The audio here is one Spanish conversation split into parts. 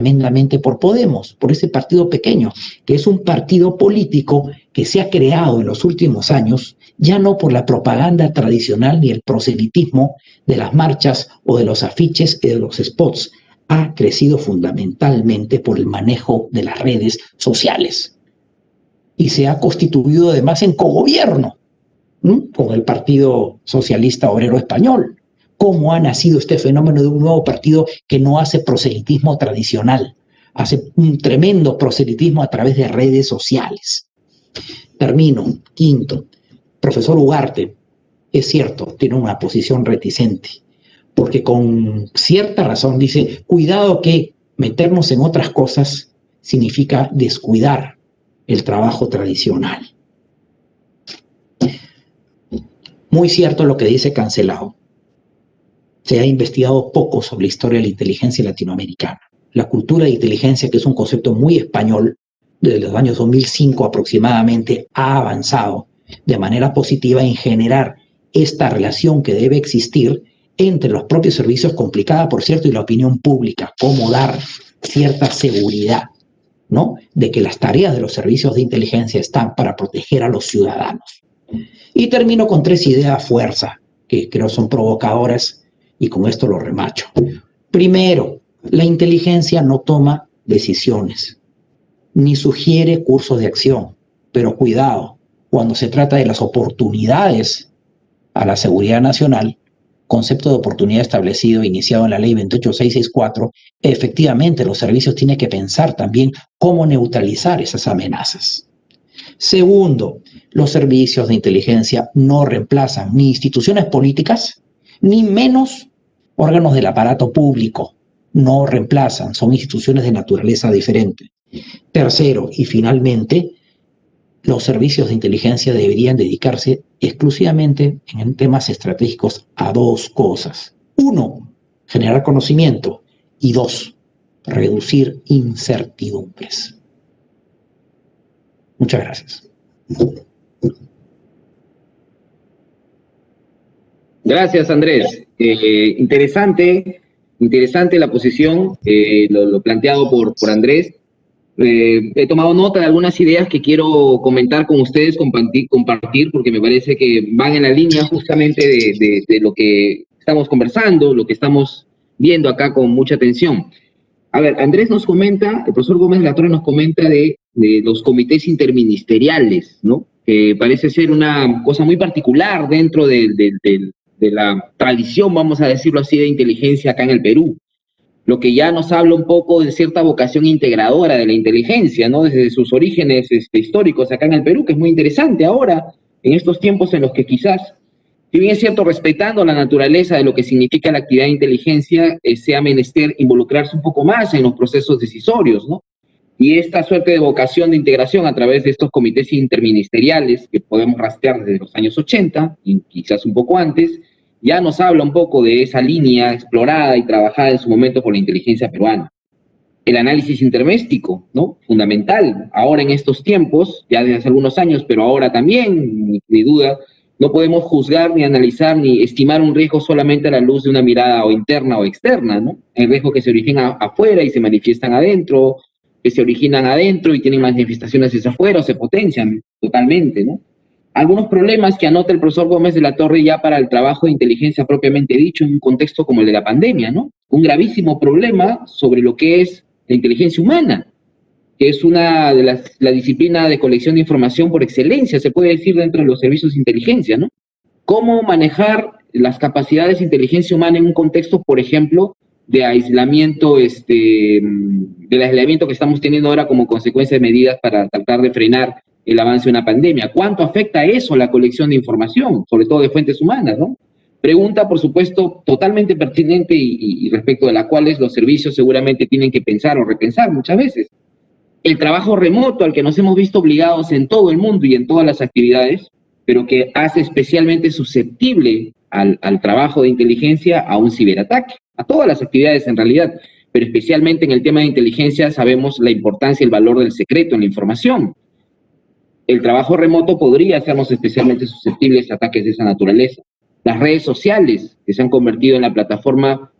tremendamente por Podemos, por ese partido pequeño, que es un partido político que se ha creado en los últimos años, ya no por la propaganda tradicional ni el proselitismo de las marchas o de los afiches y de los spots, ha crecido fundamentalmente por el manejo de las redes sociales y se ha constituido además en cogobierno con el Partido Socialista Obrero Español. ¿Cómo ha nacido este fenómeno de un nuevo partido que no hace proselitismo tradicional? Hace un tremendo proselitismo a través de redes sociales. Termino. Quinto, profesor Ugarte, es cierto, tiene una posición reticente, porque con cierta razón dice, cuidado que meternos en otras cosas significa descuidar el trabajo tradicional. Muy cierto lo que dice Cancelao. Se ha investigado poco sobre la historia de la inteligencia latinoamericana. La cultura de inteligencia, que es un concepto muy español, desde los años 2005 aproximadamente, ha avanzado de manera positiva en generar esta relación que debe existir entre los propios servicios, complicada por cierto, y la opinión pública, cómo dar cierta seguridad, ¿no?, de que las tareas de los servicios de inteligencia están para proteger a los ciudadanos. Y termino con 3 ideas fuerza, que creo son provocadoras, y con esto lo remacho. Primero, la inteligencia no toma decisiones, ni sugiere cursos de acción, pero cuidado, cuando se trata de las oportunidades a la seguridad nacional, concepto de oportunidad establecido, iniciado en la ley 28664, efectivamente los servicios tienen que pensar también cómo neutralizar esas amenazas. Segundo, los servicios de inteligencia no reemplazan ni instituciones políticas, ni menos órganos del aparato público. No reemplazan, son instituciones de naturaleza diferente. Tercero, y finalmente, los servicios de inteligencia deberían dedicarse exclusivamente en temas estratégicos a 2 cosas. 1, generar conocimiento, y 2, reducir incertidumbres. Muchas gracias. Gracias, Andrés. Interesante la posición, lo planteado por Andrés. He tomado nota de algunas ideas que quiero comentar con ustedes, compartir, porque me parece que van en la línea justamente de lo que estamos conversando, lo que estamos viendo acá con mucha atención. A ver, Andrés nos comenta, el profesor Gómez de la Torre nos comenta de los comités interministeriales, ¿no? Que parece ser una cosa muy particular dentro de la tradición, vamos a decirlo así, de inteligencia acá en el Perú. Lo que ya nos habla un poco de cierta vocación integradora de la inteligencia, ¿no? Desde sus orígenes históricos acá en el Perú, que es muy interesante ahora, en estos tiempos en los que quizás, si bien es cierto, respetando la naturaleza de lo que significa la actividad de inteligencia, sea menester involucrarse un poco más en los procesos decisorios, ¿no? Y esta suerte de vocación de integración a través de estos comités interministeriales que podemos rastrear desde los años 80, y quizás un poco antes, ya nos habla un poco de esa línea explorada y trabajada en su momento por la inteligencia peruana. El análisis interméstico, ¿no? Fundamental. Ahora en estos tiempos, ya desde hace algunos años, pero ahora también, ni duda, no podemos juzgar, ni analizar, ni estimar un riesgo solamente a la luz de una mirada o interna o externa, ¿no? El riesgo que se origina afuera y se manifiestan adentro, que se originan adentro y tienen manifestaciones hacia afuera o se potencian totalmente, ¿no? Algunos problemas que anota el profesor Gómez de la Torre ya para el trabajo de inteligencia propiamente dicho en un contexto como el de la pandemia, ¿no? Un gravísimo problema sobre lo que es la inteligencia humana, que es una de la disciplina de colección de información por excelencia, se puede decir, dentro de los servicios de inteligencia, ¿no? Cómo manejar las capacidades de inteligencia humana en un contexto, por ejemplo, de aislamiento, del aislamiento que estamos teniendo ahora como consecuencia de medidas para tratar de frenar el avance de una pandemia. ¿Cuánto afecta eso a la colección de información, sobre todo de fuentes humanas, ¿no? Pregunta, por supuesto, totalmente pertinente y respecto de la cual los servicios seguramente tienen que pensar o repensar muchas veces. El trabajo remoto al que nos hemos visto obligados en todo el mundo y en todas las actividades, pero que hace especialmente susceptible al trabajo de inteligencia a un ciberataque, a todas las actividades en realidad, pero especialmente en el tema de inteligencia sabemos la importancia y el valor del secreto en la información. El trabajo remoto podría hacernos especialmente susceptibles a ataques de esa naturaleza. Las redes sociales, que se han convertido en la plataforma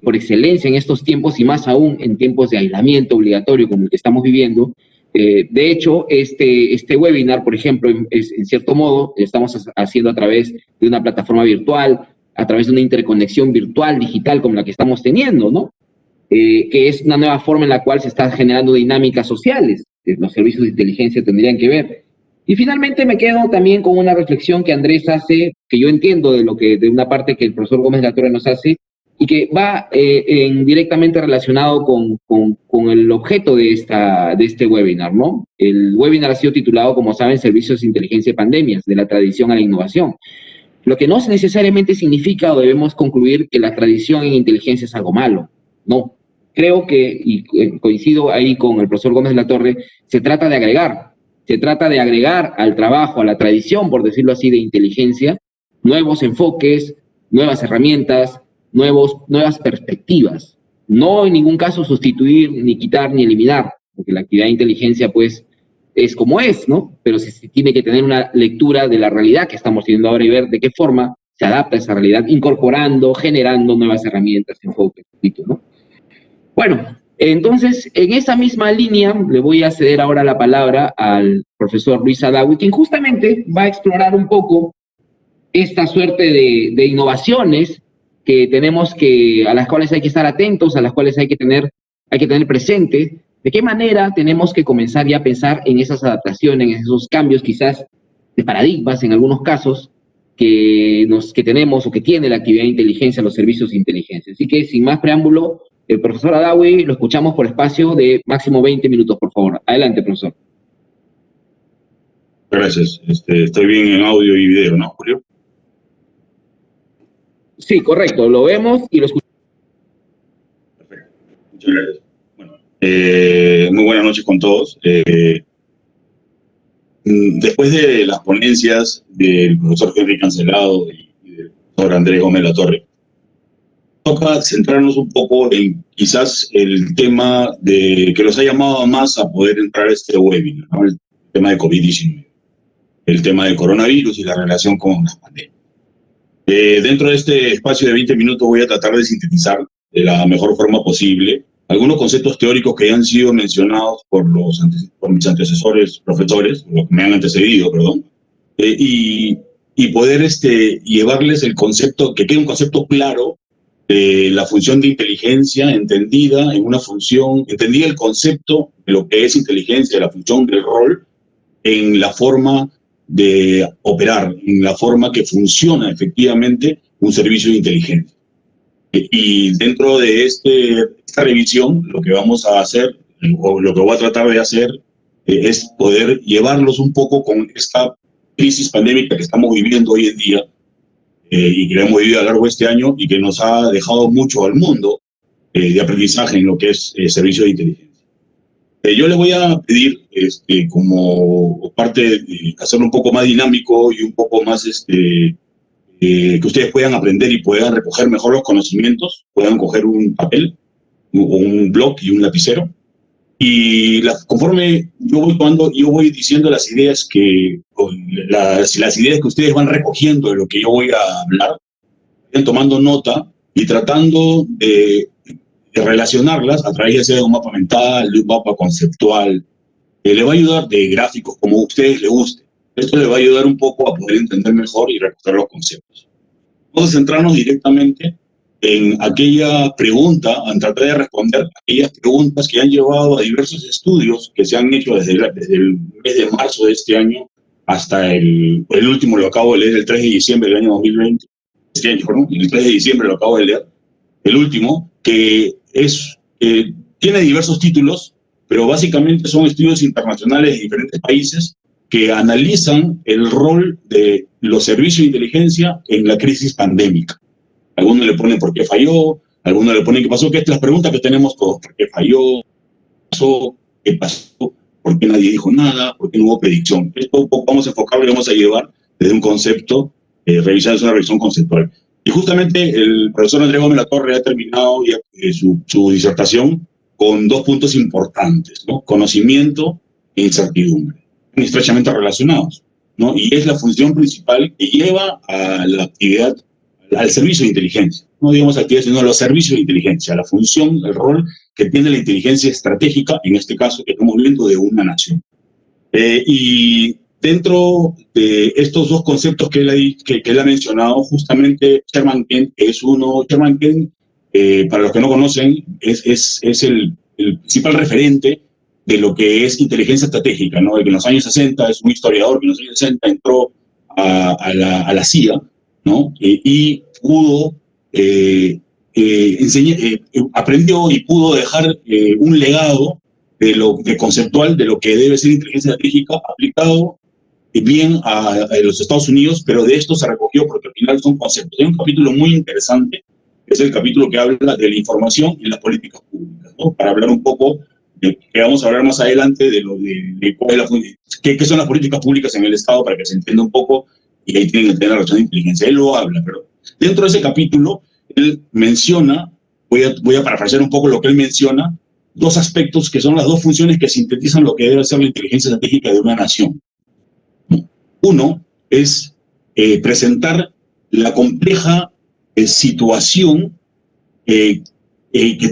por excelencia en estos tiempos y más aún en tiempos de aislamiento obligatorio como el que estamos viviendo. De hecho, este webinar, por ejemplo, en cierto modo, estamos haciendo a través de una plataforma virtual, a través de una interconexión virtual, digital, como la que estamos teniendo, ¿no? Que es una nueva forma en la cual se están generando dinámicas sociales. Los servicios de inteligencia tendrían que ver. Y finalmente me quedo también con una reflexión que Andrés hace, que yo entiendo de una parte que el profesor Gómez de la Torre nos hace, y que va directamente relacionado con el objeto de este webinar, ¿no? El webinar ha sido titulado, como saben, Servicios de Inteligencia y Pandemias, de la tradición a la innovación. Lo que no necesariamente significa o debemos concluir que la tradición en inteligencia es algo malo. No. Creo que, y coincido ahí con el profesor Gómez de la Torre, se trata de agregar al trabajo, a la tradición, por decirlo así, de inteligencia, nuevos enfoques, nuevas herramientas, nuevas perspectivas. No en ningún caso sustituir, ni quitar, ni eliminar, porque la actividad de inteligencia, pues, es como es, ¿no? Pero se tiene que tener una lectura de la realidad que estamos teniendo ahora y ver de qué forma se adapta a esa realidad, incorporando, generando nuevas herramientas, enfoques, ¿no? Bueno, entonces, en esa misma línea, le voy a ceder ahora la palabra al profesor Luis Adawi, quien justamente va a explorar un poco esta suerte de innovaciones que tenemos a las cuales hay que estar atentos, a las cuales hay que tener presente, de qué manera tenemos que comenzar ya a pensar en esas adaptaciones, en esos cambios quizás de paradigmas en algunos casos que tenemos o que tiene la actividad de inteligencia, los servicios de inteligencia. Así que sin más preámbulo, el profesor Adawi lo escuchamos por espacio de máximo 20 minutos, por favor. Adelante, profesor. Gracias. Estoy bien en audio y video, ¿no, Julio? Sí, correcto. Lo vemos y lo escuchamos. Perfecto. Muchas gracias. Bueno, muy buenas noches con todos. Después de las ponencias del profesor Henry Cancelado y del profesor Andrés Gómez de la Torre, toca centrarnos un poco en quizás el tema que los ha llamado más a poder entrar a este webinar, ¿no? El tema de COVID-19, el tema del coronavirus y la relación con las pandemias. Dentro de este espacio de 20 minutos voy a tratar de sintetizar de la mejor forma posible algunos conceptos teóricos que ya han sido mencionados por mis antecesores, profesores, los que me han antecedido, perdón, y poder llevarles el concepto, que quede un concepto claro de la función de inteligencia entendida entendida el concepto de lo que es inteligencia, la función del rol, en la forma de operar, en la forma que funciona efectivamente un servicio de inteligencia. Y dentro de esta revisión, lo que vamos a hacer, o lo que voy a tratar de hacer, es poder llevarlos un poco con esta crisis pandémica que estamos viviendo hoy en día, y que hemos vivido a lo largo de este año y que nos ha dejado mucho al mundo de aprendizaje en lo que es servicio de inteligencia. Yo les voy a pedir, como parte de hacerlo un poco más dinámico y un poco más, que ustedes puedan aprender y puedan recoger mejor los conocimientos, puedan coger un papel o un blog y un lapicero. Y conforme yo voy diciendo las ideas las ideas que ustedes van recogiendo de lo que yo voy a hablar, vayan tomando nota y tratando de relacionarlas a través de un mapa mental, de un mapa conceptual, que le va a ayudar, de gráficos, como a ustedes les guste. Esto le va a ayudar un poco a poder entender mejor y recoger los conceptos. Vamos a centrarnos directamente en aquella pregunta, en tratar de responder aquellas preguntas que han llevado a diversos estudios que se han hecho desde el mes de marzo de este año hasta el último, lo acabo de leer el 3 de diciembre del año 2020, este año, ¿no? El 3 de diciembre lo acabo de leer, el último, que tiene diversos títulos, pero básicamente son estudios internacionales de diferentes países que analizan el rol de los servicios de inteligencia en la crisis pandémica. Algunos le ponen por qué falló, algunos le ponen qué pasó, que es las preguntas que tenemos todos: ¿por qué falló? ¿Qué pasó? ¿Por qué nadie dijo nada? ¿Por qué no hubo predicción? Esto vamos a enfocarlo y vamos a llevar desde un concepto, revisar una revisión conceptual. Y justamente el profesor Andrés Gómez de la Torre ha terminado ya, su disertación con dos puntos importantes, ¿no? Conocimiento e incertidumbre, estrechamente relacionados, ¿no? Y es la función principal que lleva a la actividad al servicio de inteligencia, no digamos actividades, sino a los servicios de inteligencia, a la función, el rol que tiene la inteligencia estratégica, en este caso que estamos viendo, de una nación. Y dentro de estos dos conceptos que él ha mencionado, justamente Sherman Kent es uno. Sherman Kent, para los que no conocen, es el principal referente de lo que es inteligencia estratégica, ¿no? De que en los años 60 es un historiador que en los años 60 entró a la CIA, ¿no? Y pudo aprendió y pudo dejar un legado de conceptual de lo que debe ser inteligencia estratégica aplicado bien a los Estados Unidos, pero de esto se recogió porque al final son conceptos. Hay un capítulo muy interesante, que es el capítulo que habla de la información y las políticas públicas, ¿no? Para hablar un poco de que vamos a hablar más adelante de qué son las políticas públicas en el Estado, para que se entienda un poco, y ahí tienen que tener la relación de inteligencia. Él lo habla, pero dentro de ese capítulo, él menciona, voy a parafrasear un poco lo que él menciona, dos aspectos que son las dos funciones que sintetizan lo que debe ser la inteligencia estratégica de una nación. Uno es presentar la compleja situación que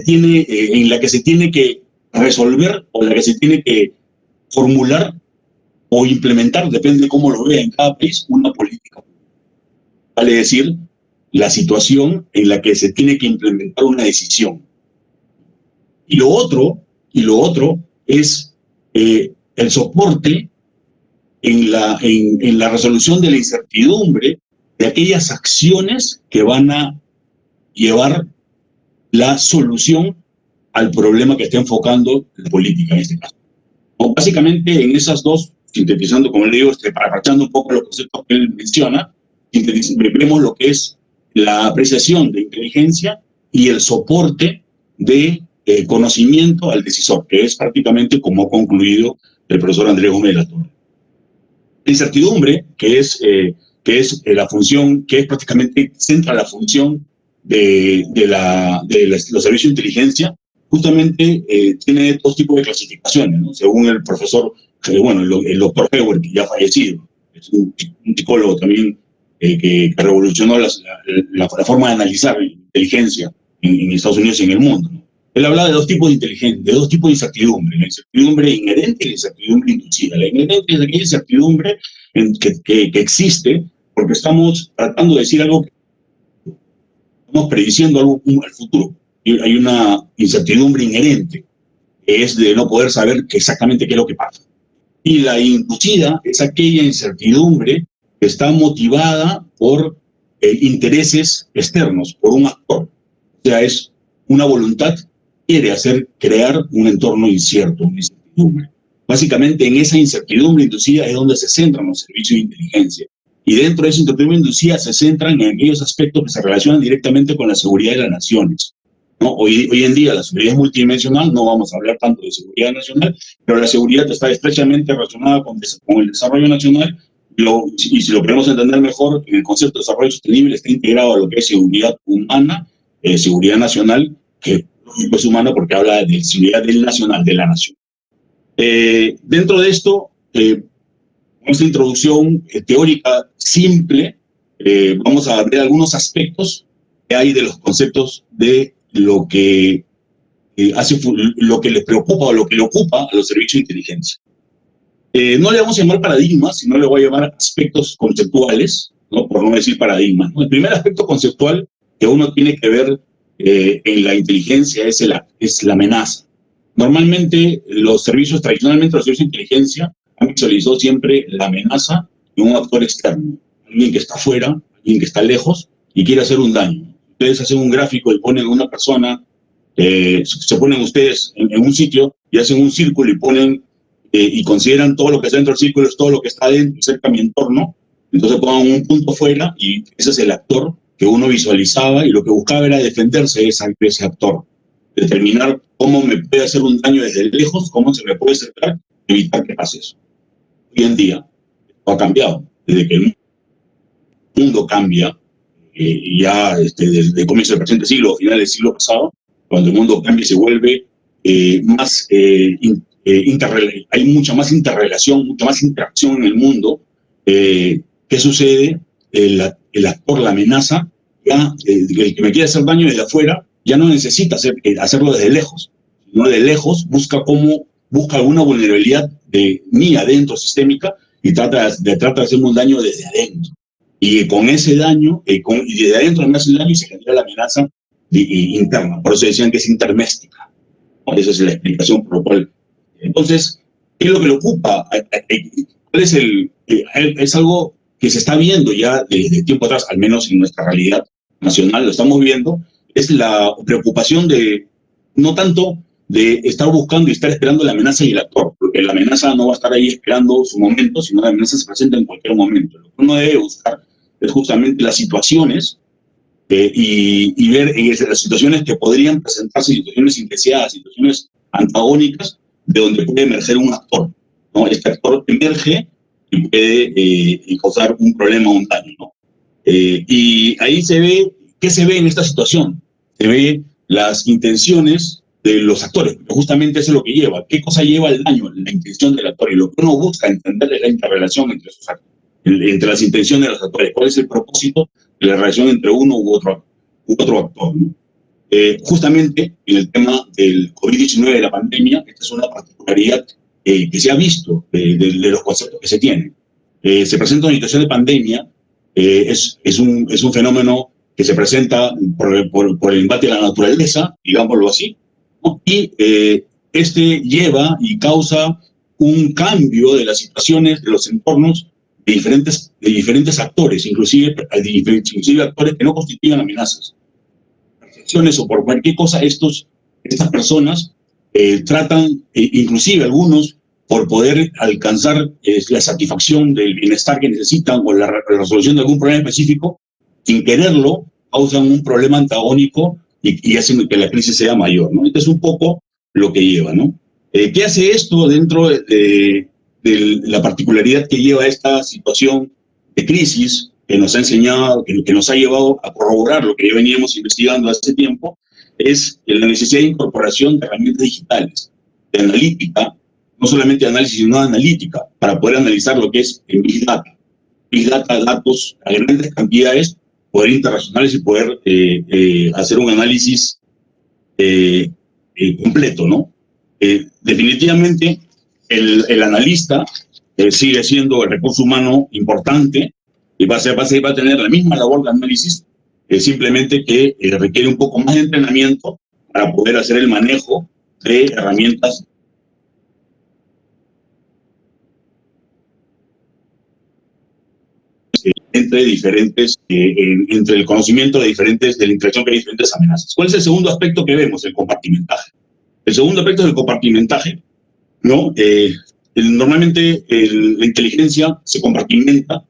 tiene, en la que se tiene que resolver o la que se tiene que formular o implementar, depende de cómo lo vea en cada país, una política. Vale decir, la situación en la que se tiene que implementar una decisión. Y lo otro es el soporte en la resolución de la incertidumbre de aquellas acciones que van a llevar la solución al problema que está enfocando la política en este caso. O básicamente en esas dos, sintetizando, como le digo, parafraseando un poco los conceptos que él menciona, vemos lo que es la apreciación de inteligencia y el soporte de conocimiento al decisor, que es prácticamente como ha concluido el profesor Andrés Gómez de la Torre. La incertidumbre, que es la función, que es prácticamente centra la función de los servicios de inteligencia, justamente tiene dos tipos de clasificaciones, ¿no? Según el profesor, el doctor Hayward, que ya ha fallecido, es un psicólogo también que revolucionó la forma de analizar la inteligencia en Estados Unidos y en el mundo, ¿no? Él hablaba de dos tipos de inteligencia, de dos tipos de incertidumbre: la incertidumbre inherente y la incertidumbre inducida. La inherente es aquella incertidumbre que existe porque estamos tratando de decir algo, estamos prediciendo algo al futuro. Y hay una incertidumbre inherente, que es de no poder saber exactamente qué es lo que pasa. Y la inducida es aquella incertidumbre que está motivada por intereses externos, por un actor. O sea, es una voluntad que quiere crear un entorno incierto, una incertidumbre. Básicamente en esa incertidumbre inducida es donde se centran los servicios de inteligencia. Y dentro de esa incertidumbre inducida se centran en aquellos aspectos que se relacionan directamente con la seguridad de las naciones, ¿no? Hoy en día la seguridad es multidimensional, no vamos a hablar tanto de seguridad nacional, pero la seguridad está estrechamente relacionada con el desarrollo nacional, y si lo queremos entender mejor, en el concepto de desarrollo sostenible está integrado a lo que es seguridad humana, seguridad nacional, que es humana porque habla de seguridad del nacional, de la nación. Dentro de esto, esta introducción teórica simple, vamos a ver algunos aspectos que hay de los conceptos de lo que lo que les preocupa o lo que le ocupa a los servicios de inteligencia. No le vamos a llamar paradigmas, sino le voy a llamar aspectos conceptuales, ¿no? Por no decir paradigmas, ¿no? El primer aspecto conceptual que uno tiene que ver en la inteligencia es la amenaza. Normalmente tradicionalmente los servicios de inteligencia han visualizado siempre la amenaza de un actor externo, alguien que está afuera, alguien que está lejos y quiere hacer un daño. Ustedes hacen un gráfico y ponen a una persona, se ponen ustedes en un sitio y hacen un círculo y ponen y consideran todo lo que está dentro del círculo es todo lo que está dentro, cerca de mi entorno. Entonces pongan un punto fuera y ese es el actor que uno visualizaba, y lo que buscaba era defenderse de ese actor, determinar cómo me puede hacer un daño desde lejos, cómo se me puede acercar, evitar que pase eso. Hoy en día ha cambiado, desde que el mundo cambia, ya desde el comienzo del presente siglo, final del siglo pasado, cuando el mundo cambia y se vuelve más hay mucha más interrelación, mucha más interacción en el mundo. ¿Qué sucede? El actor, la amenaza, ya el que me quiere hacer daño desde afuera ya no necesita hacerlo desde lejos, sino de lejos busca alguna vulnerabilidad mía adentro, sistémica, y trata de hacerme un daño desde adentro. Y con ese daño, y desde adentro me hace el daño y se genera la amenaza interna. Por eso decían que es interméstica. Esa es la explicación por lo cual. Entonces, ¿qué es lo que le ocupa? ¿Cuál es es algo que se está viendo ya desde tiempo atrás, al menos en nuestra realidad nacional, lo estamos viendo, es la preocupación no tanto de estar buscando y estar esperando la amenaza y el actor, porque la amenaza no va a estar ahí esperando su momento, sino la amenaza se presenta en cualquier momento. Lo que uno debe buscar es justamente las situaciones y ver en las situaciones que podrían presentarse, situaciones indeseadas, situaciones antagónicas, de donde puede emerger un actor, ¿no? Este actor emerge y puede causar un problema o un daño, ¿no? Y ahí se ve, ¿qué se ve en esta situación? Se ve las intenciones de los actores, porque justamente eso es lo que lleva. ¿Qué cosa lleva al daño? La intención del actor. Y lo que uno busca entender es la interrelación entre esos actores, entre las intenciones de los actores. ¿Cuál es el propósito de la relación entre uno u otro actor, ¿no? Justamente en el tema del COVID-19, de la pandemia, esta es una particularidad que se ha visto de los conceptos que se tienen. Se presenta una situación de pandemia, es un fenómeno que se presenta por el embate a la naturaleza, digámoslo así, ¿no? Y este lleva y causa un cambio de las situaciones, de los entornos de diferentes actores, inclusive actores que no constituyen amenazas. O por cualquier cosa, estas personas tratan, inclusive algunos, por poder alcanzar la satisfacción del bienestar que necesitan o la resolución de algún problema específico, sin quererlo, causan un problema antagónico y hacen que la crisis sea mayor, ¿no? Esto es un poco lo que lleva, ¿no? ¿Qué hace esto dentro de la particularidad que lleva esta situación de crisis que nos ha enseñado, que nos ha llevado a corroborar lo que ya veníamos investigando hace tiempo? Es la necesidad de incorporación de herramientas digitales, de analítica, no solamente de análisis, sino de analítica, para poder analizar lo que es en Big Data. Big Data, datos a grandes cantidades, poder interrelacionarlos y poder hacer un análisis completo, ¿no? Definitivamente, el analista sigue siendo el recurso humano importante y va a tener la misma labor de análisis, simplemente que requiere un poco más de entrenamiento para poder hacer el manejo de herramientas entre el conocimiento de la interacción que hay diferentes amenazas. ¿Cuál es el segundo aspecto que vemos? El compartimentaje. El segundo aspecto es el compartimentaje, ¿no? Normalmente la inteligencia se compartimenta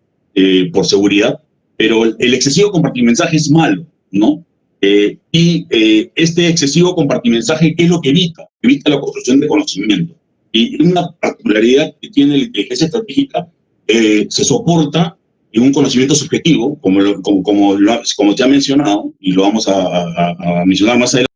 por seguridad, pero el excesivo compartimentaje es malo, ¿no? Este excesivo compartimentaje, ¿qué es lo que evita? Evita la construcción de conocimiento. Y una particularidad que tiene la inteligencia estratégica se soporta en un conocimiento subjetivo, como te ha mencionado, y lo vamos a mencionar más adelante.